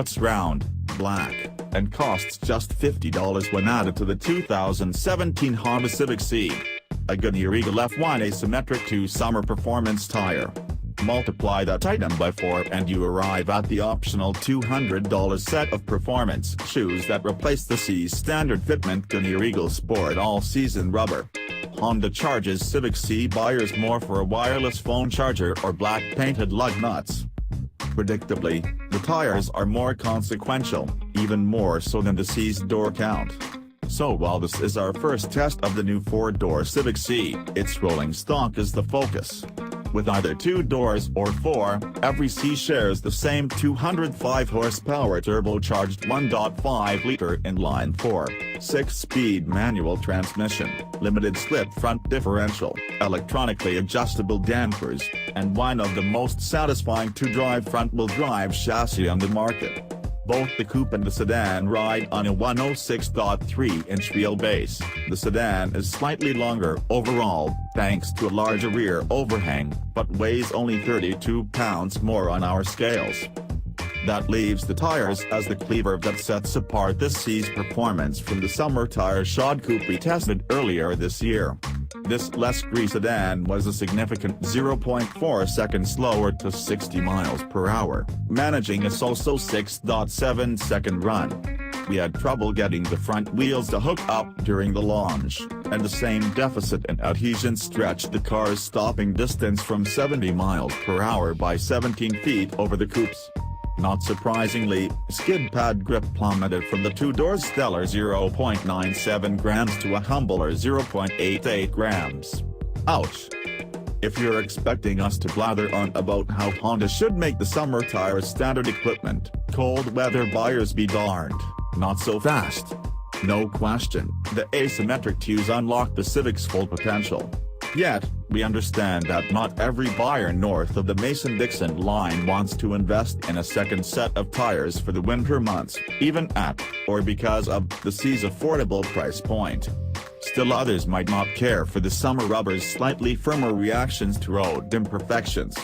It's round, black, and costs just $50 when added to the 2017 Honda Civic Si. A Regal F1 Asymmetric 2 summer performance tire. Multiply that item by 4 and you arrive at the optional $200 set of performance shoes that replace the Si's standard fitment Regal Sport all-season rubber. Honda charges Civic Si buyers more for a wireless phone charger or black painted lug nuts. Predictably, the tires are more consequential, even more so than the Si's door count. So while this is our first test of the new 4-door Civic Si, its rolling stock is the focus. With either 2 doors or 4, every Si shares the same 205 horsepower turbocharged 1.5-liter inline-4, 6-speed manual transmission, limited slip front differential, electronically adjustable dampers, and one of the most satisfying to-drive front-wheel drive chassis on the market. Both the coupe and the sedan ride on a 106.3-inch wheelbase. The sedan is slightly longer overall, thanks to a larger rear overhang, but weighs only 32 pounds more on our scales. That leaves the tires as the cleaver that sets apart this Si's performance from the summer tire shod coupe we tested earlier this year. This less grease sedan was a significant 0.4 seconds slower to 60 miles per hour, managing a so-so 6.7-second run. We had trouble getting the front wheels to hook up during the launch, and the same deficit in adhesion stretched the car's stopping distance from 70 miles per hour by 17 feet over the coupe's. Not surprisingly, skid pad grip plummeted from the 2-door's stellar 0.97 grams to a humbler 0.88 grams. Ouch! If you're expecting us to blather on about how Honda should make the summer tires standard equipment, cold weather buyers be darned, not so fast. No question, the Asymmetric 2s unlock the Civic's full potential. Yet, we understand that not every buyer north of the Mason-Dixon line wants to invest in a second set of tires for the winter months, even at, or because of, the Si's affordable price point. Still others might not care for the summer rubber's slightly firmer reactions to road imperfections.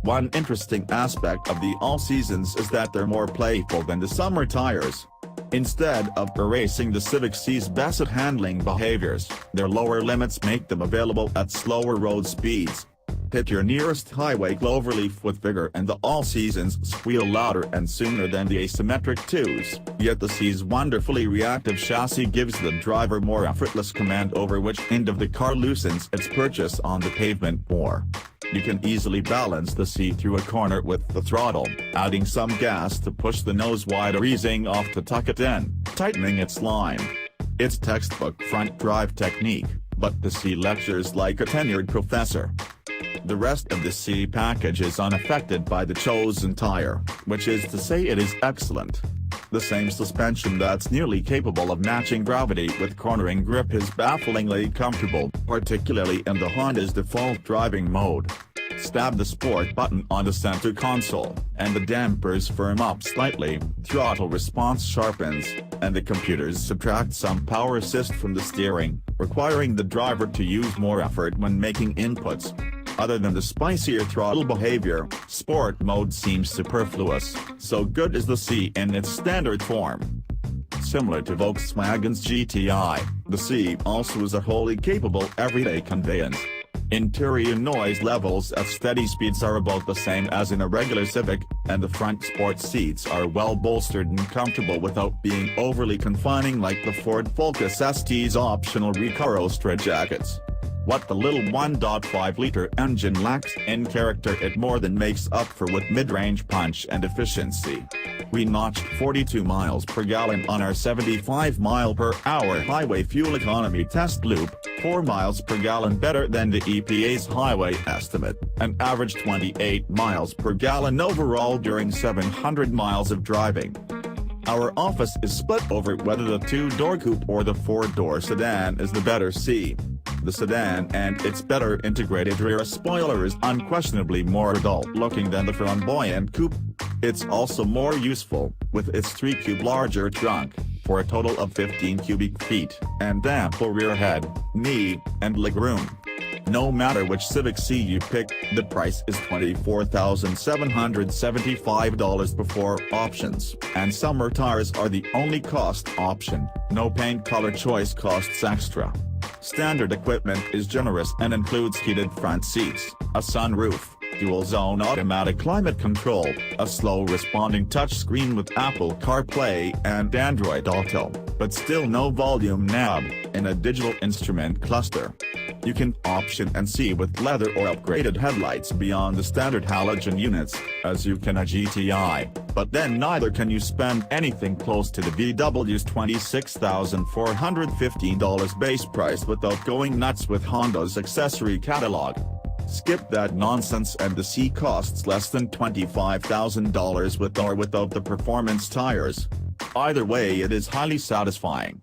One interesting aspect of the all-seasons is that they're more playful than the summer tires. Instead of erasing the Civic Si's best handling behaviors, their lower limits make them available at slower road speeds. Hit your nearest highway cloverleaf with vigor and the all-seasons squeal louder and sooner than the Asymmetric 2s, yet the Si's wonderfully reactive chassis gives the driver more effortless command over which end of the car loosens its purchase on the pavement more. You can easily balance the Si through a corner with the throttle, adding some gas to push the nose wide or easing off to tuck it in, tightening its line. It's textbook front drive technique, but the Si lectures like a tenured professor. The rest of the Si package is unaffected by the chosen tire, which is to say it is excellent. The same suspension that's nearly capable of matching gravity with cornering grip is bafflingly comfortable, particularly in the Honda's default driving mode. Stab the sport button on the center console, and the dampers firm up slightly, throttle response sharpens, and the computers subtract some power assist from the steering, requiring the driver to use more effort when making inputs. Other than the spicier throttle behavior, sport mode seems superfluous, so good is the Si in its standard form. Similar to Volkswagen's GTI, the Si also is a wholly capable everyday conveyance. Interior noise levels at steady speeds are about the same as in a regular Civic, and the front sport seats are well bolstered and comfortable without being overly confining like the Ford Focus ST's optional Recaro straitjackets. What the little 1.5-liter engine lacks in character it more than makes up for with mid-range punch and efficiency. We notched 42 miles per gallon on our 75-mile-per-hour highway fuel economy test loop, 4 miles per gallon better than the EPA's highway estimate, and averaged 28 miles per gallon overall during 700 miles of driving. Our office is split over whether the 2-door coupe or the 4-door sedan is the better Si. The sedan and its better integrated rear spoiler is unquestionably more adult-looking than the flamboyant coupe. It's also more useful, with its 3-cube larger trunk, for a total of 15 cubic feet, and ample rear head, knee, and leg room. No matter which Civic Si you pick, the price is $24,775 before options, and summer tires are the only cost option. No paint color choice costs extra. Standard equipment is generous and includes heated front seats, a sunroof, dual-zone automatic climate control, a slow-responding touchscreen with Apple CarPlay and Android Auto, but still no volume knob, and a digital instrument cluster. You can option and see with leather or upgraded headlights beyond the standard halogen units, as you can a GTI, but then neither can you spend anything close to the VW's $26,415 base price without going nuts with Honda's accessory catalog. Skip that nonsense, and the Si costs less than $25,000 with or without the performance tires. Either way, it is highly satisfying.